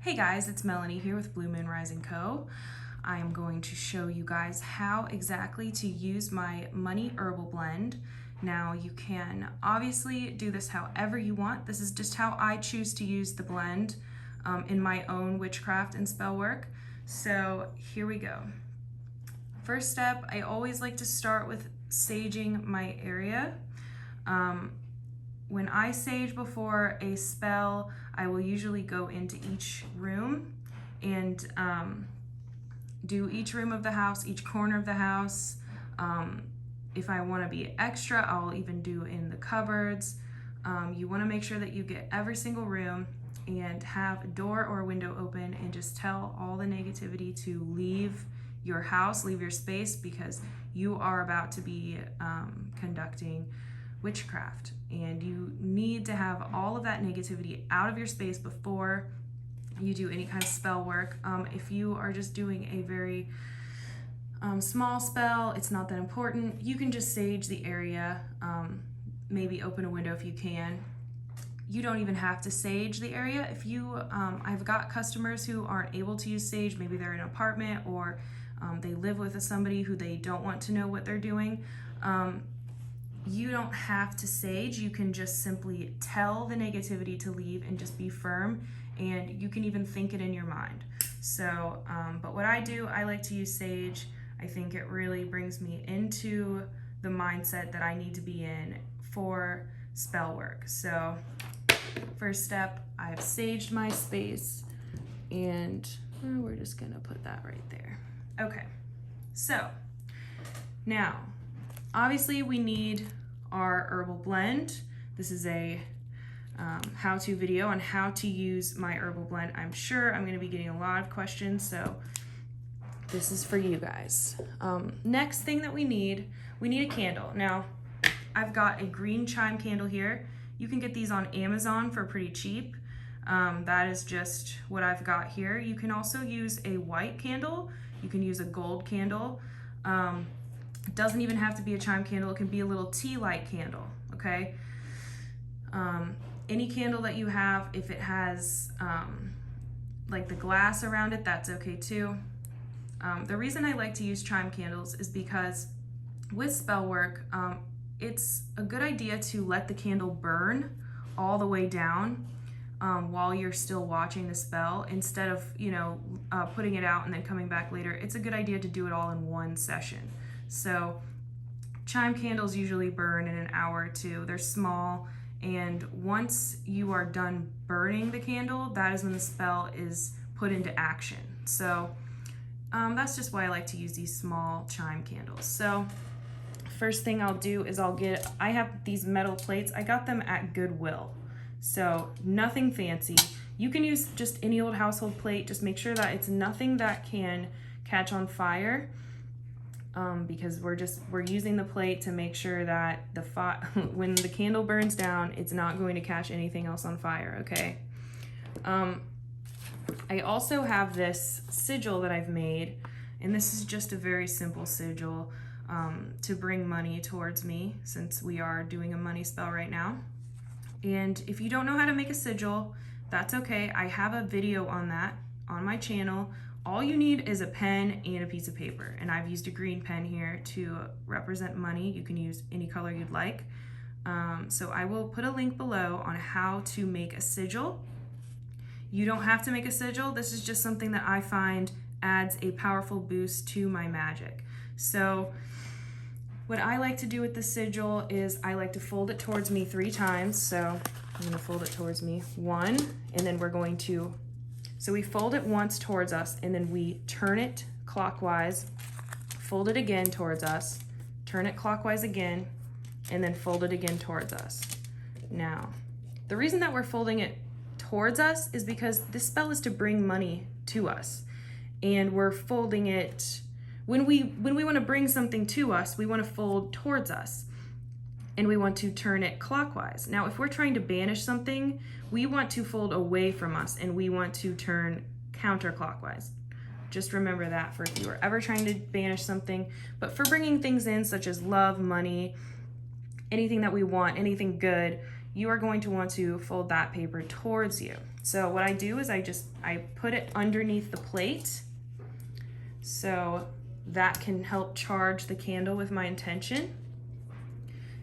Hey guys, it's Melanie here with Blue Moon Rising Co. I am going to show you guys how exactly to use my money herbal blend. Now you can obviously do this however you want. This is just how I choose to use the blend in my own witchcraft and spell work. So here we go. First step, I always like to start with saging my area. When I sage before a spell, I will usually go into each room and do each room of the house, each corner of the house. If I want to be extra, I'll even do in the cupboards. You want to make sure that you get every single room and have a door or a window open and just tell all the negativity to leave your house, leave your space, because you are about to be conducting witchcraft, and you need to have all of that negativity out of your space before you do any kind of spell work. If you are just doing a very small spell, it's not that important. You can just sage the area, maybe open a window if you can. You don't even have to sage the area. If you, I've got customers who aren't able to use sage, maybe they're in an apartment or they live with somebody who they don't want to know what they're doing. You don't have to sage. You can just simply tell the negativity to leave and just be firm, and you can even think it in your mind. So, but what I do, I like to use sage. I think it really brings me into the mindset that I need to be in for spell work. So, first step, I've saged my space, and we're just gonna put that right there. Okay, so now, obviously we need our herbal blend. This is a how-to video on how to use my herbal blend. I'm sure I'm going to be getting a lot of questions, so this is for you guys. Next thing that we need a candle. Now, I've got a green chime candle here. You can get these on Amazon for pretty cheap. That is just what I've got here. You can also use a white candle. You can use a gold candle. It doesn't even have to be a chime candle. It can be a little tea light candle, okay? Any candle that you have, if it has like the glass around it, that's okay too. The reason I like to use chime candles is because with spell work, it's a good idea to let the candle burn all the way down while you're still watching the spell, instead of, putting it out and then coming back later. It's a good idea to do it all in one session. So chime candles usually burn in an hour or two. They're small, and once you are done burning the candle, that is when the spell is put into action. So that's just why I like to use these small chime candles. So first thing I'll do is I have these metal plates. I got them at Goodwill. So nothing fancy. You can use just any old household plate. Just make sure that it's nothing that can catch on fire. Because we're using the plate to make sure that when the candle burns down, it's not going to catch anything else on fire, okay? I also have this sigil that I've made, and this is just a very simple sigil to bring money towards me, since we are doing a money spell right now. And if you don't know how to make a sigil, that's okay. I have a video on that on my channel. All you need is a pen and a piece of paper, and I've used a green pen here to represent money. You can use any color you'd like. So I will put a link below on how to make a sigil. You don't have to make a sigil. This is just something that I find adds a powerful boost to my magic. So what I like to do with the sigil is I like to fold it towards me 3 times. So I'm going to fold it towards me 1, and then we're going to So we fold it once towards us, and then we turn it clockwise, fold it again towards us, turn it clockwise again, and then fold it again towards us. Now, the reason that we're folding it towards us is because this spell is to bring money to us. And we're folding it, when we want to bring something to us, we want to fold towards us. And we want to turn it clockwise. Now, if we're trying to banish something, we want to fold away from us, and we want to turn counterclockwise. Just remember that for if you are ever trying to banish something. But for bringing things in, such as love, money, anything that we want, anything good, you are going to want to fold that paper towards you. So what I do is I put it underneath the plate, so that can help charge the candle with my intention.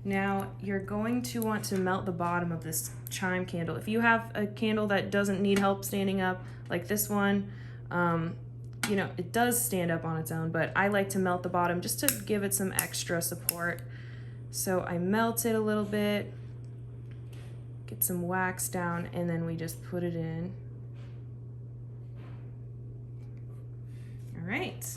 Now you're going to want to melt the bottom of this chime candle. If you have a candle that doesn't need help standing up, like this one, you know, it does stand up on its own, but I like to melt the bottom just to give it some extra support. So I melt it a little bit, get some wax down, and then we just put it in. All right.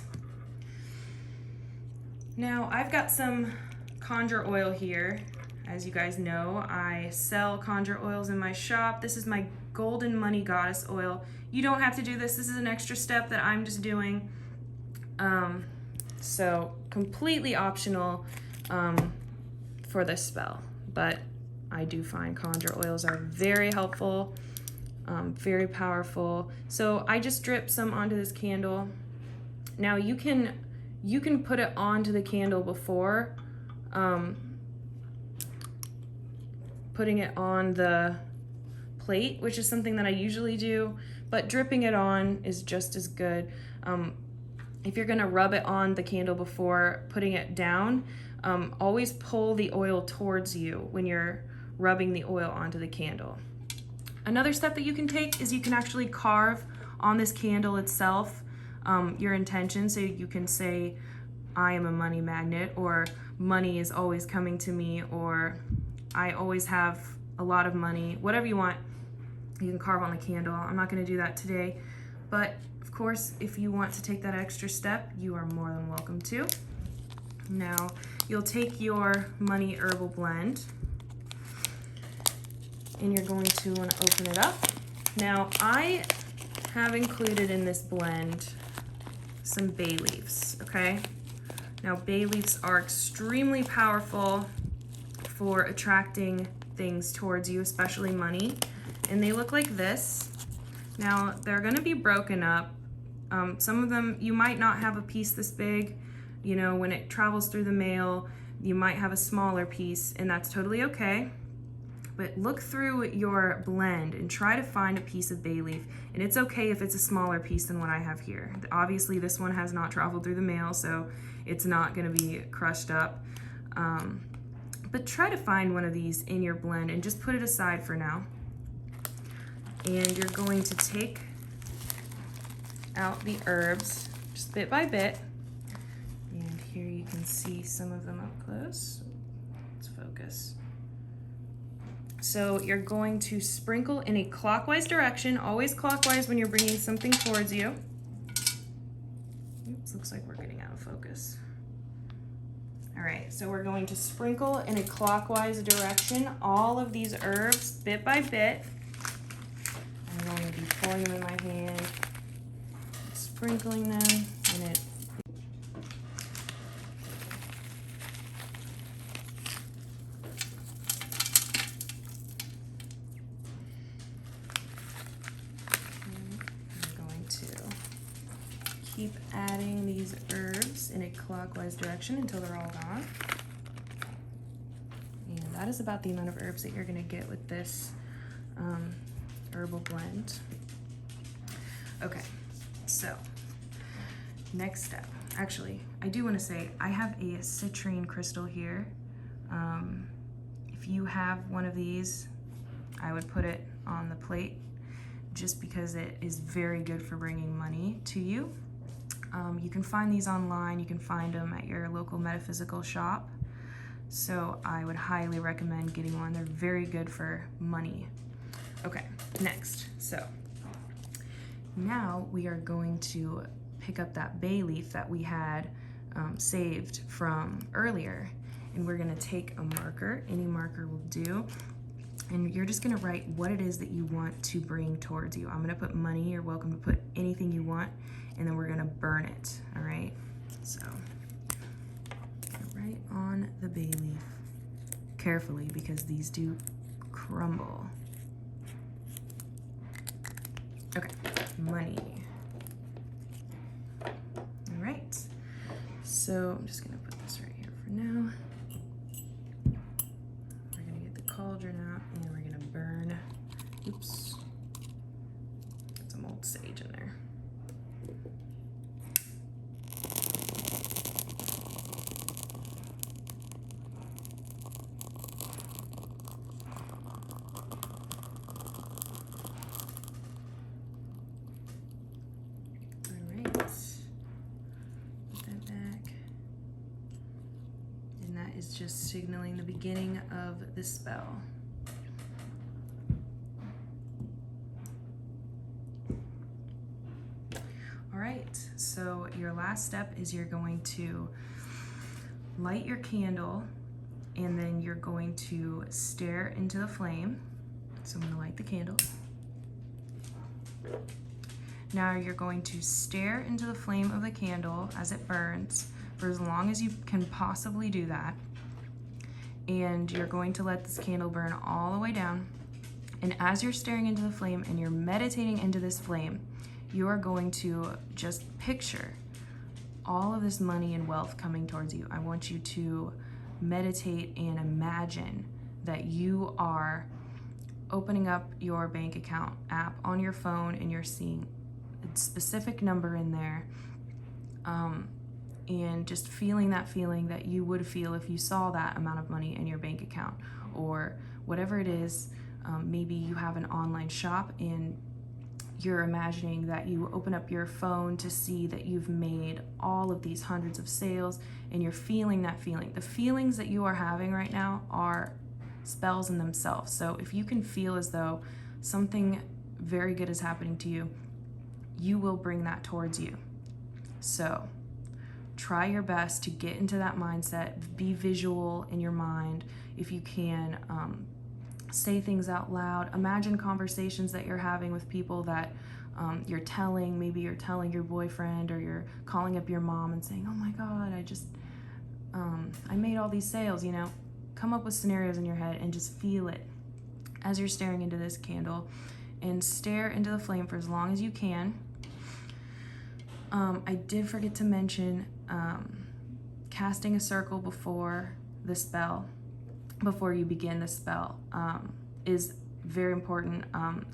Now I've got some conjure oil here. As you guys know, I sell conjure oils in my shop. This is my golden money goddess oil. You don't have to do this. This is an extra step that I'm just doing. So completely optional for this spell, but I do find conjure oils are very helpful, very powerful. So I just drip some onto this candle. Now you can put it onto the candle before putting it on the plate, which is something that I usually do, but dripping it on is just as good. If you're gonna rub it on the candle before putting it down, always pull the oil towards you when you're rubbing the oil onto the candle. Another step that you can take is you can actually carve on this candle itself your intention. So you can say, I am a money magnet, or money is always coming to me, or I always have a lot of money. Whatever you want, you can carve on the candle. I'm not going to do that today, but of course, if you want to take that extra step, you are more than welcome to. Now, you'll take your money herbal blend, and you're going to want to open it up. Now, I have included in this blend some bay leaves, okay? Now, bay leaves are extremely powerful for attracting things towards you, especially money, and they look like this. Now, they're gonna be broken up. Some of them, you might not have a piece this big. You know, when it travels through the mail, you might have a smaller piece, and that's totally okay. But look through your blend and try to find a piece of bay leaf. And it's okay if it's a smaller piece than what I have here. Obviously, this one has not traveled through the mail, so it's not gonna be crushed up. But try to find one of these in your blend and just put it aside for now. And you're going to take out the herbs just bit by bit. And here you can see some of them up close. Let's focus. So you're going to sprinkle in a clockwise direction, always clockwise when you're bringing something towards you. Oops, looks like we're getting out of focus. All right, so we're going to sprinkle in a clockwise direction all of these herbs bit by bit. I'm going to be pulling them in my hand, sprinkling them, and it keep adding these herbs in a clockwise direction until they're all gone. And that is about the amount of herbs that you're gonna get with this herbal blend. Okay, so next step. Actually, I do wanna say, I have a citrine crystal here. If you have one of these, I would put it on the plate just because it is very good for bringing money to you. You can find these online, you can find them at your local metaphysical shop. So I would highly recommend getting one. They're very good for money. Okay, next. So now we are going to pick up that bay leaf that we had saved from earlier. And we're gonna take a marker, any marker will do. And you're just gonna write what it is that you want to bring towards you. I'm gonna put money, you're welcome to put anything you want, and then we're gonna burn it, all right? So, right on the bay leaf, carefully because these do crumble. Okay, money. All right, so I'm just gonna put this right here for now. We're gonna get the cauldron out and Oops. Got some old sage in there. Is just signaling the beginning of the spell. All right, so your last step is you're going to light your candle, and then you're going to stare into the flame. So I'm going to light the candle. Now you're going to stare into the flame of the candle as it burns for as long as you can possibly do that. And you're going to let this candle burn all the way down. And as you're staring into the flame and you're meditating into this flame, you are going to just picture all of this money and wealth coming towards you. I want you to meditate and imagine that you are opening up your bank account app on your phone and you're seeing a specific number in there. And just feeling that feeling that you would feel if you saw that amount of money in your bank account, or whatever it is. Maybe you have an online shop and you're imagining that you open up your phone to see that you've made all of these hundreds of sales, and you're feeling that feeling. The feelings that you are having right now are spells in themselves. So if you can feel as though something very good is happening to you, you will bring that towards you. So try your best to get into that mindset, be visual in your mind if you can. Say things out loud. Imagine conversations that you're having with people that you're telling. Maybe you're telling your boyfriend, or you're calling up your mom and saying, oh my God, I made all these sales, you know. Come up with scenarios in your head and just feel it as you're staring into this candle, and stare into the flame for as long as you can. I did forget to mention casting a circle before the spell, before you begin the spell, is very important.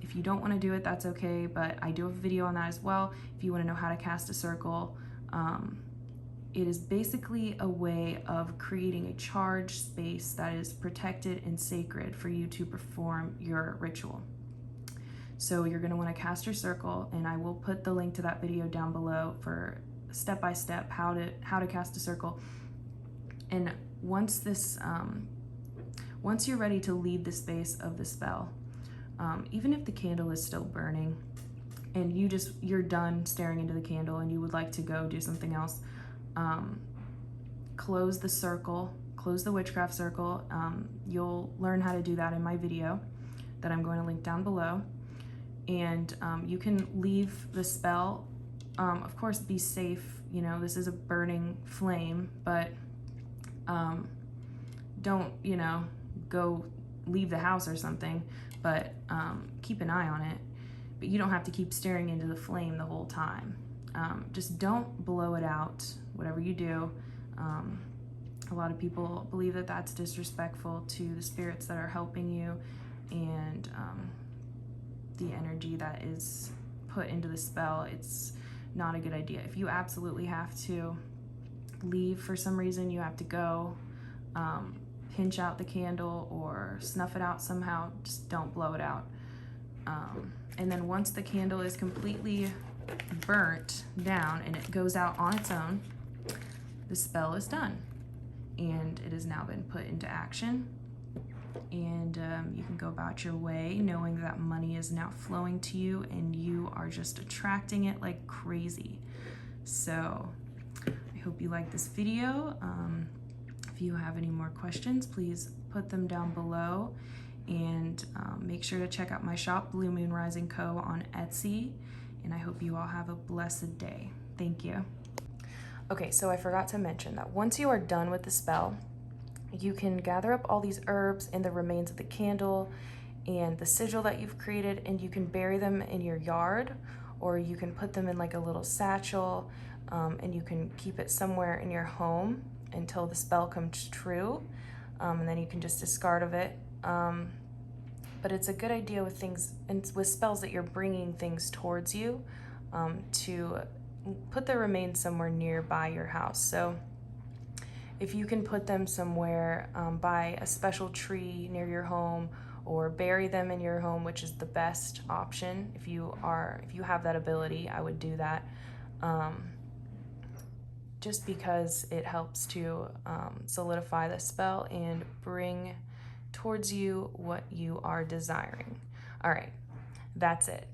If you don't want to do it, that's okay, but I do have a video on that as well. If you want to know how to cast a circle, it is basically a way of creating a charged space that is protected and sacred for you to perform your ritual. So you're going to want to cast your circle, and I will put the link to that video down below for step-by-step how to cast a circle. And once you're ready to leave the space of the spell, even if the candle is still burning and you're done staring into the candle and you would like to go do something else, close the circle, close the witchcraft circle. You'll learn how to do that in my video that I'm going to link down below. And you can leave the spell. Of course, be safe. You know, this is a burning flame, but don't, go leave the house or something, but keep an eye on it. But you don't have to keep staring into the flame the whole time. Just don't blow it out, whatever you do. A lot of people believe that that's disrespectful to the spirits that are helping you, and the energy that is put into the spell. It's not a good idea. If you absolutely have to leave for some reason, you have to go, pinch out the candle or snuff it out somehow, just don't blow it out. And then once the candle is completely burnt down and it goes out on its own, the spell is done, and it has now been put into action. And you can go about your way knowing that money is now flowing to you, and you are just attracting it like crazy. So I hope you like this video. If you have any more questions, please put them down below, and make sure to check out my shop, Blue Moon Rising Co. on Etsy, and I hope you all have a blessed day. Thank you. Okay, so I forgot to mention that once you are done with the spell, you can gather up all these herbs and the remains of the candle and the sigil that you've created, and you can bury them in your yard, or you can put them in like a little satchel, and you can keep it somewhere in your home until the spell comes true, and then you can just discard of it. but it's a good idea with things and with spells that you're bringing things towards you, to put the remains somewhere nearby your house. So if you can put them somewhere by a special tree near your home, or bury them in your home, which is the best option. If you have that ability, I would do that. Just because it helps to solidify the spell and bring towards you what you are desiring. All right, that's it.